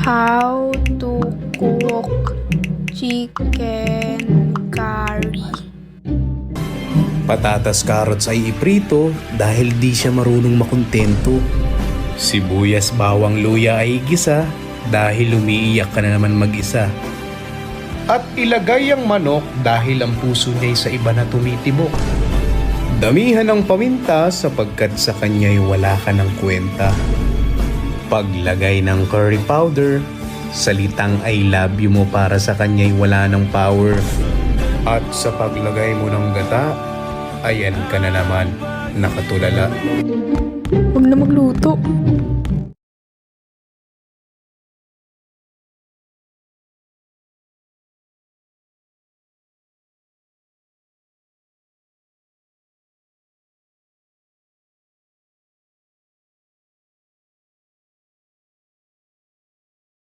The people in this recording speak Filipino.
How to cook chicken curry. Patatas, carrots ay iprito dahil di siya marunong makontento. Sibuyas, bawang, luya ay igisa dahil umiiyak ka na naman mag-isa. At ilagay ang manok dahil ang puso niya'y sa iba na tumitibok. Damihan ng paminta sapagkat sa kanya'y wala ka ng kwenta. Paglagay ng curry powder, salitang I love you mo para sa kanya'y wala ng power. At sa paglagay mo ng gata, ayan ka na naman, nakatulala. Huwag na magluto.